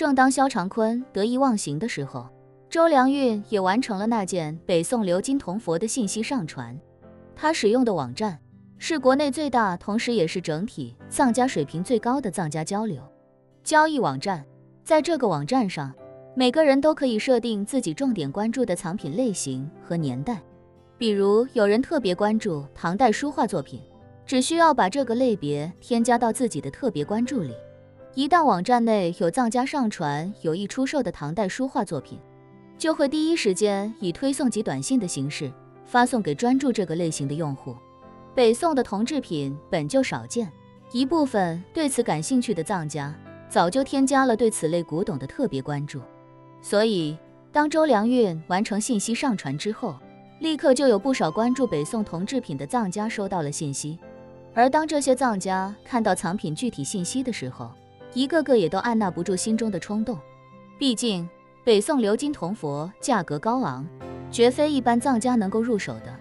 正当萧长坤得意忘形的时候，周良运也完成了那件北宋鎏金铜佛的信息上传。他使用的网站是国内最大，同时也是整体藏家水平最高的藏家交流交易网站。在这个网站上，每个人都可以设定自己重点关注的藏品类型和年代。比如有人特别关注唐代书画作品，只需要把这个类别添加到自己的特别关注里。一旦网站内有藏家上传有意出售的唐代书画作品，就会第一时间以推送及短信的形式发送给专注这个类型的用户。北宋的铜制品本就少见，一部分对此感兴趣的藏家早就添加了对此类古董的特别关注。所以当周良运完成信息上传之后，立刻就有不少关注北宋铜制品的藏家收到了信息。而当这些藏家看到藏品具体信息的时候，一个个也都按捺不住心中的冲动。毕竟北宋鎏金铜佛价格高昂，绝非一般藏家能够入手的。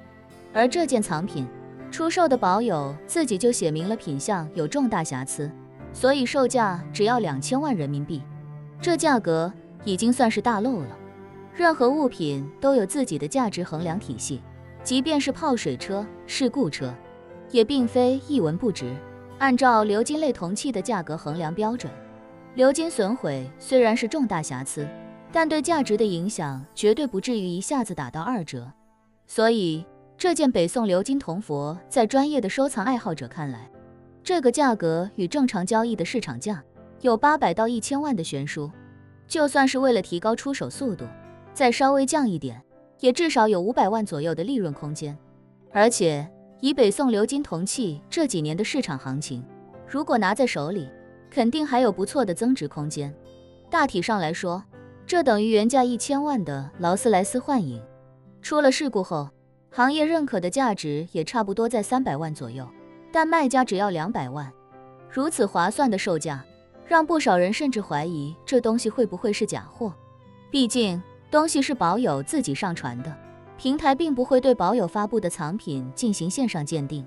而这件藏品出售的保有自己就写明了品相有重大瑕疵，所以售价只要2000万人民币，这价格已经算是大漏了。任何物品都有自己的价值衡量体系，即便是泡水车、事故车，也并非一文不值。按照鎏金类铜器的价格衡量标准，鎏金损毁虽然是重大瑕疵，但对价值的影响绝对不至于一下子打到2折。所以这件北宋鎏金铜佛在专业的收藏爱好者看来，这个价格与正常交易的市场价有800到1000万的悬殊。就算是为了提高出手速度，再稍微降一点，也至少有500万左右的利润空间。而且以北宋鎏金铜器这几年的市场行情，如果拿在手里，肯定还有不错的增值空间。大体上来说，这等于原价1000万的劳斯莱斯幻影，出了事故后，行业认可的价值也差不多在300万左右，但卖家只要200万。如此划算的售价，让不少人甚至怀疑这东西会不会是假货。毕竟东西是保友自己上传的，平台并不会对保友发布的藏品进行线上鉴定，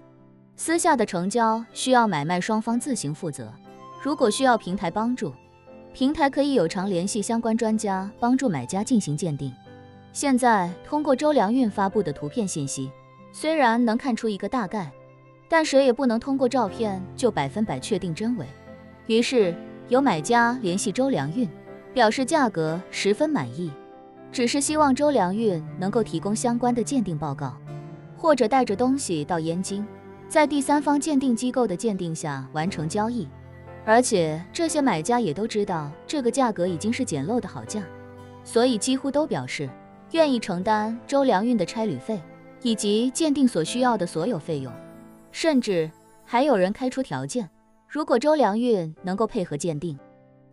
私下的成交需要买卖双方自行负责。如果需要平台帮助，平台可以有偿联系相关专家帮助买家进行鉴定。现在通过周良运发布的图片信息，虽然能看出一个大概，但谁也不能通过照片就100%确定真伪。于是有买家联系周良运，表示价格十分满意，只是希望周良运能够提供相关的鉴定报告，或者带着东西到燕京，在第三方鉴定机构的鉴定下完成交易。而且这些买家也都知道这个价格已经是捡漏的好价，所以几乎都表示愿意承担周良运的差旅费以及鉴定所需要的所有费用。甚至还有人开出条件，如果周良运能够配合鉴定，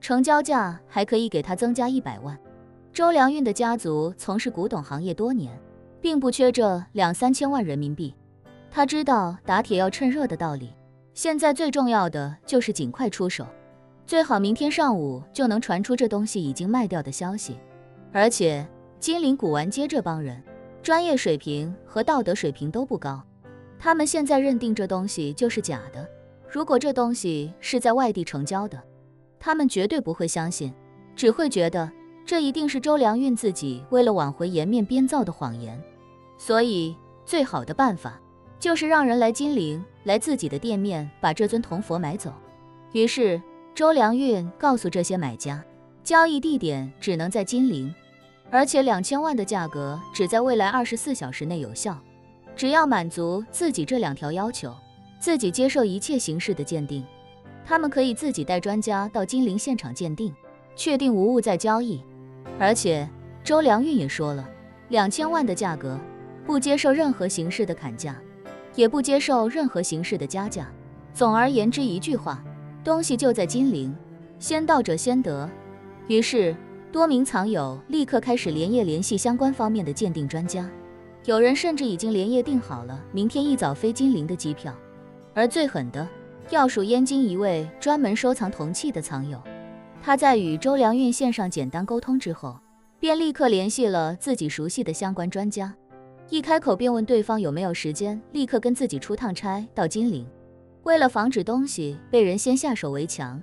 成交价还可以给他增加100万。周良运的家族从事古董行业多年，并不缺这2-3千万人民币。他知道打铁要趁热的道理，现在最重要的就是尽快出手，最好明天上午就能传出这东西已经卖掉的消息。而且金陵古玩街这帮人专业水平和道德水平都不高，他们现在认定这东西就是假的。如果这东西是在外地成交的，他们绝对不会相信，只会觉得这一定是周良运自己为了挽回颜面编造的谎言。所以最好的办法就是让人来金陵，来自己的店面把这尊铜佛买走。于是周良运告诉这些买家，交易地点只能在金陵，而且2000万的价格只在未来24小时内有效。只要满足自己这2条要求，自己接受一切形式的鉴定，他们可以自己带专家到金陵现场鉴定，确定无误再交易。而且周良运也说了，2000万的价格不接受任何形式的砍价，也不接受任何形式的加价。总而言之一句话，东西就在金陵，先到者先得。于是多名藏友立刻开始连夜联系相关方面的鉴定专家，有人甚至已经连夜订好了明天一早飞金陵的机票。而最狠的要数燕京一位专门收藏铜器的藏友，他在与周良运线上简单沟通之后，便立刻联系了自己熟悉的相关专家，一开口便问对方有没有时间立刻跟自己出趟差到金陵。为了防止东西被人先下手为强，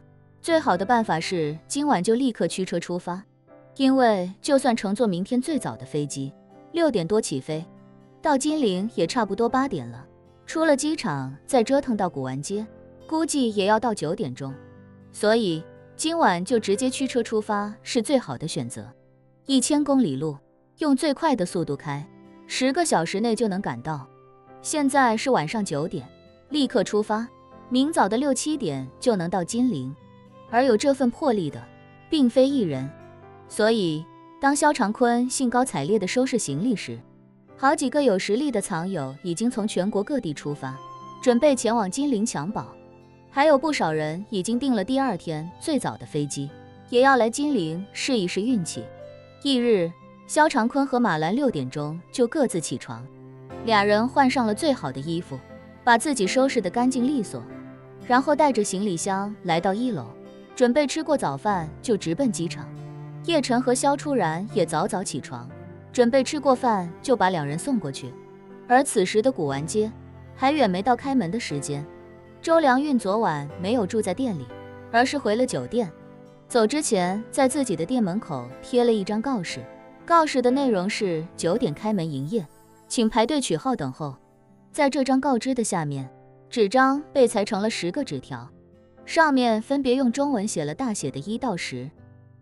最好的办法是今晚就立刻驱车出发，因为就算乘坐明天最早的飞机，6点多起飞，到金陵也差不多8点了。出了机场再折腾到古玩街，估计也要到9点钟。所以今晚就直接驱车出发是最好的选择。1000公里路，用最快的速度开，10个小时内就能赶到。现在是晚上9点，立刻出发，明早的6、7点就能到金陵。而有这份魄力的，并非一人。所以当萧长坤兴高采烈地收拾行李时，好几个有实力的藏友已经从全国各地出发，准备前往金陵抢宝。还有不少人已经订了第2天最早的飞机，也要来金陵试一试运气。翌日，萧长坤和马兰6点钟就各自起床，俩人换上了最好的衣服，把自己收拾得干净利索，然后带着行李箱来到1楼，准备吃过早饭就直奔机场。叶晨和萧初然也早早起床，准备吃过饭就把两人送过去。而此时的古玩街还远没到开门的时间。周良运昨晚没有住在店里，而是回了酒店。走之前在自己的店门口贴了一张告示，告示的内容是9点开门营业，请排队取号等候。在这张告知的下面，纸张被裁成了10个纸条，上面分别用中文写了大写的1到10。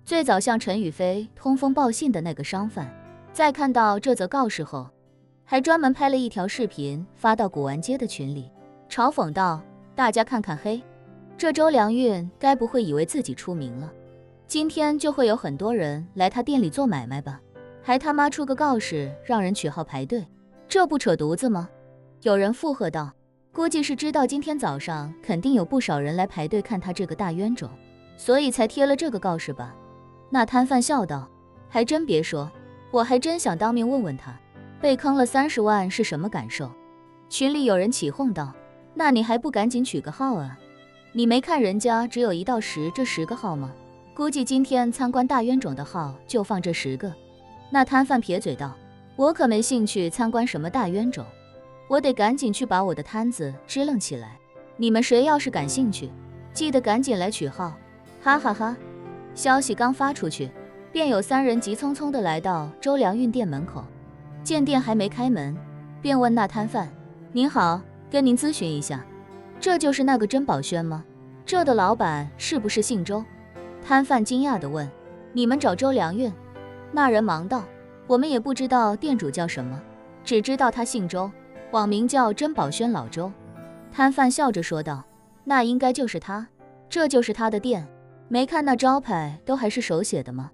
最早向陈宇飞通风报信的那个商贩，在看到这则告示后，还专门拍了一条视频发到古玩街的群里，嘲讽道：大家看看嘿，这周良运该不会以为自己出名了，今天就会有很多人来他店里做买卖吧？还他妈出个告示让人取号排队，这不扯犊子吗？有人附和道，估计是知道今天早上肯定有不少人来排队看他这个大冤种，所以才贴了这个告示吧。那摊贩笑道，还真别说，我还真想当面问问他，被坑了30万是什么感受。群里有人起哄道，那你还不赶紧取个号啊？你没看人家只有1到10这10个号吗？估计今天参观大冤种的号就放这10个。那摊贩撇嘴道，我可没兴趣参观什么大冤种，我得赶紧去把我的摊子支棱起来。你们谁要是感兴趣，记得赶紧来取号，哈哈哈。消息刚发出去，便有3人急匆匆地来到周良运店门口，见店还没开门，便问那摊贩，您好，跟您咨询一下，这就是那个珍宝轩吗？这的老板是不是姓周？摊贩惊讶地问，你们找周良运？那人忙道，我们也不知道店主叫什么，只知道他姓周，网名叫珍宝轩老周。摊贩笑着说道，那应该就是他，这就是他的店，没看那招牌都还是手写的吗？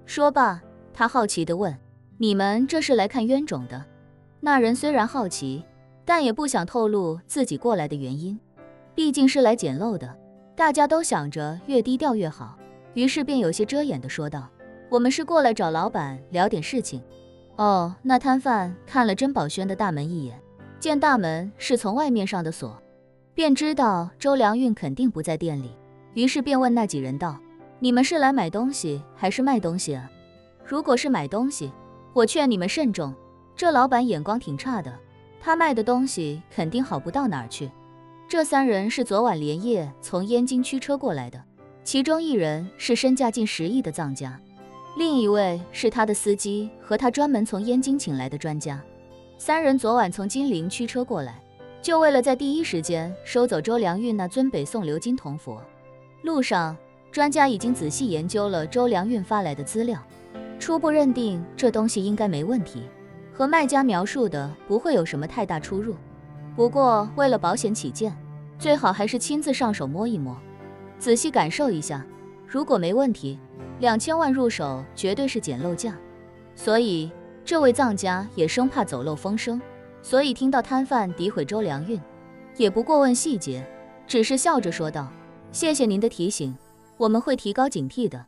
说罢，他好奇地问，你们这是来看冤种的？那人虽然好奇，但也不想透露自己过来的原因，毕竟是来捡漏的，大家都想着越低调越好，于是便有些遮掩地说道，我们是过来找老板聊点事情。哦，那摊贩看了珍宝轩的大门一眼，见大门是从外面上的锁，便知道周良运肯定不在店里，于是便问那几人道，你们是来买东西还是卖东西啊？如果是买东西，我劝你们慎重，这老板眼光挺差的，他卖的东西肯定好不到哪儿去。这3人是昨晚连夜从燕京驱车过来的，其中1人是身价近10亿的藏家，另一位是他的司机和他专门从燕京请来的专家。3人昨晚从金陵驱车过来，就为了在第一时间收走周良运那尊北宋鎏金铜佛。路上，专家已经仔细研究了周良运发来的资料，初步认定这东西应该没问题，和卖家描述的不会有什么太大出入。不过为了保险起见，最好还是亲自上手摸一摸，仔细感受一下，如果没问题，2000万入手绝对是捡漏价。所以这位藏家也生怕走漏风声，所以听到摊贩诋毁周良运，也不过问细节，只是笑着说道，谢谢您的提醒，我们会提高警惕的。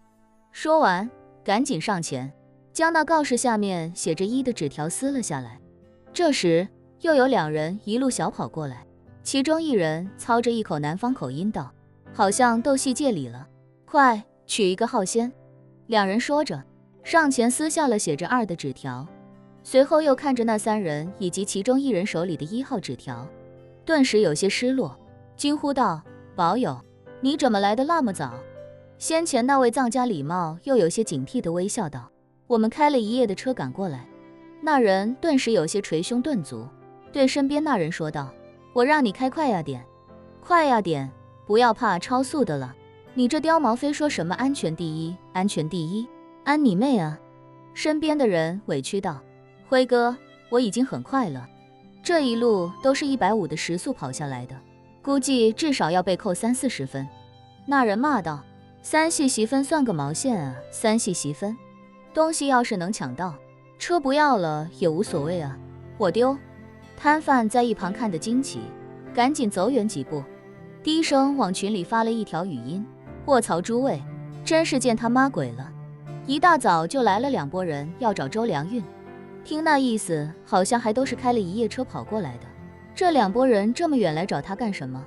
说完，赶紧上前，将那告示下面写着1的纸条撕了下来。这时，又有2人一路小跑过来，其中1人操着一口南方口音道，好像斗戏界里了，快取一个号先。2人说着，上前撕下了写着2的纸条，随后又看着那3人以及其中1人手里的1号纸条，顿时有些失落，惊呼道，保友，你怎么来的那么早？先前那位藏家礼貌又有些警惕地微笑道：“我们开了一夜的车赶过来。”那人顿时有些捶胸顿足，对身边那人说道：“我让你开快呀点，快呀点，不要怕超速的了。你这刁毛非说什么安全第一，安全第一，安你妹啊！”身边的人委屈道：“辉哥，我已经很快了，这一路都是150的时速跑下来的，估计至少要被扣30-40分。”那人骂道：“3系积分算个毛线啊，3系积分，东西要是能抢到，车不要了也无所谓啊，我丢。”摊贩在一旁看得惊奇，赶紧走远几步，低声往群里发了一条语音：“卧槽诸位，真是见他妈鬼了！一大早就来了2拨人要找周良运，听那意思好像还都是开了一夜车跑过来的，这2拨人这么远来找他干什么？”